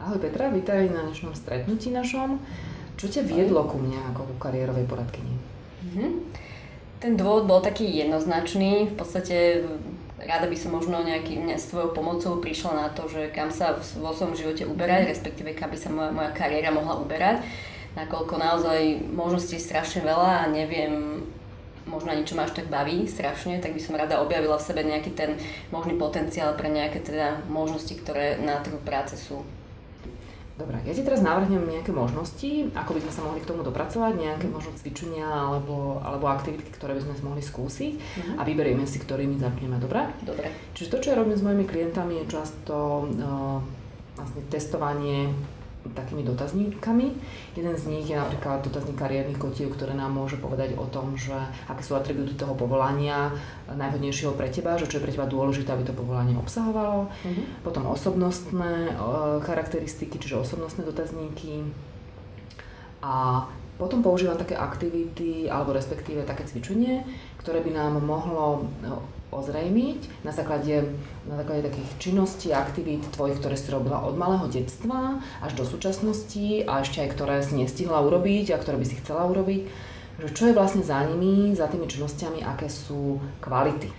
Ahoj Petra, vítaj na dnešnom stretnutí našom. Čo ťa viedlo ku mne ako ku kariérovej poradkyni? Ten dôvod bol taký jednoznačný. V podstate rada by som možno s tvojou pomocou prišla na to, že kam sa vo svojom živote uberať, respektíve kam by sa moja kariéra mohla uberať. Nakoľko naozaj možností je strašne veľa a neviem, možno ani čo ma až tak baví strašne, tak by som rada objavila v sebe nejaký ten možný potenciál pre nejaké teda možnosti, ktoré na trhu práce sú. Dobre, ja ti teraz navrhnem nejaké možnosti, ako by sme sa mohli k tomu dopracovať, nejaké možno cvičenia alebo aktivity, ktoré by sme mohli skúsiť a vyberieme si, ktorými začneme, dobre? Dobre. Čiže to, čo ja robím s mojimi klientami, je často vlastne testovanie takými dotazníkami. Jeden z nich je napríklad dotazník kariérnych kotiev, ktoré nám môže povedať o tom, že aké sú atribúty toho povolania najvhodnejšieho pre teba, že čo je pre teba dôležité, aby to povolanie obsahovalo. Potom osobnostné charakteristiky, čiže osobnostné dotazníky. A potom používam také aktivity, alebo respektíve také cvičenie, ktoré by nám mohlo ozrejmiť na základe takých činností a aktivít tvojich, ktoré si robila od malého detstva až do súčasnosti a ešte aj ktoré si nestihla urobiť a ktoré by si chcela urobiť, že čo je vlastne za nimi, za tými činnosťami, aké sú kvality.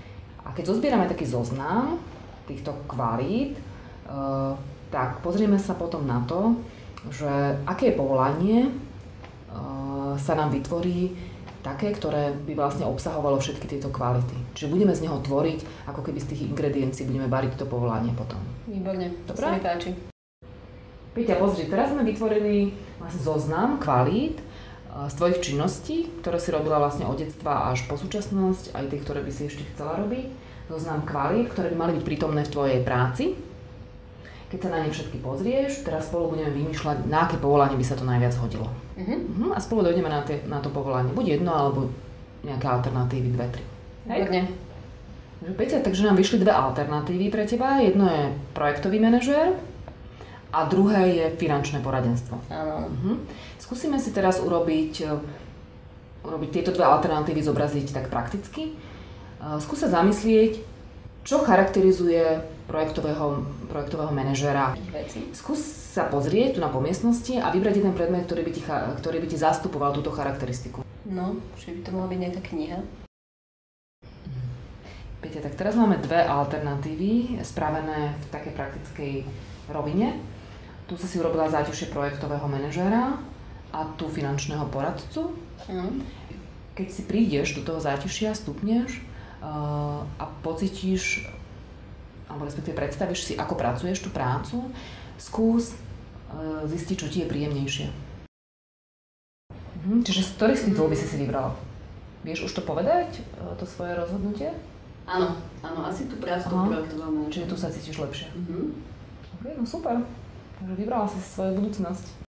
A keď zozbierame taký zoznam týchto kvalít, tak pozrieme sa potom na to, že aké povolanie sa nám vytvorí také, ktoré by vlastne obsahovalo všetky tieto kvality. Čiže budeme z neho tvoriť, ako keby z tých ingrediencií budeme variť to povolanie potom. Výborne, to dobre? Sa mi páči. Peťa, pozri, teraz sme vytvorili vlastne zoznam kvalít z tvojich činností, ktoré si robila vlastne od detstva až po súčasnosť, aj tie, ktoré by si ešte chcela robiť. Zoznam kvalít, ktoré by mali byť prítomné v tvojej práci. Keď sa na ne všetky pozrieš, teraz spolu budeme vymýšľať, na aké povolanie by sa to najviac hodilo. A spolu dojdeme na to povolanie. Buď jedno, alebo nejaké alternatívy, 2, 3. Výborne. Peťa, takže nám vyšli dve alternatívy pre teba. Jedno je projektový manažér a druhé je finančné poradenstvo. Áno. Skúsime si teraz urobiť tieto dve alternatívy, zobraziť tak prakticky. Skús sa zamyslieť, čo charakterizuje projektového manažéra. Skús sa pozrieť tu na pomiestnosti a vybrať jeden predmet, ktorý by ti zastupoval túto charakteristiku. No, že by to mohla byť nejaká kniha. Peťa, tak teraz máme dve alternatívy spravené v takej praktickej rovine. Tu si urobila záťažie projektového manažéra a tu finančného poradcu. Keď si prídeš do toho záťažia, stupneš a pocítiš, alebo respektíve predstavíš si, ako pracuješ tú prácu, skús zistiť, čo ti je príjemnejšie. Čiže z ktorých z tých dvoch by si vybrala? Vieš už to povedať, to svoje rozhodnutie? Áno, asi tú prácu projektového manažera. Čiže tu sa cítiš lepšie. Ok, no super. Takže vybrala si svoju budúcnosť.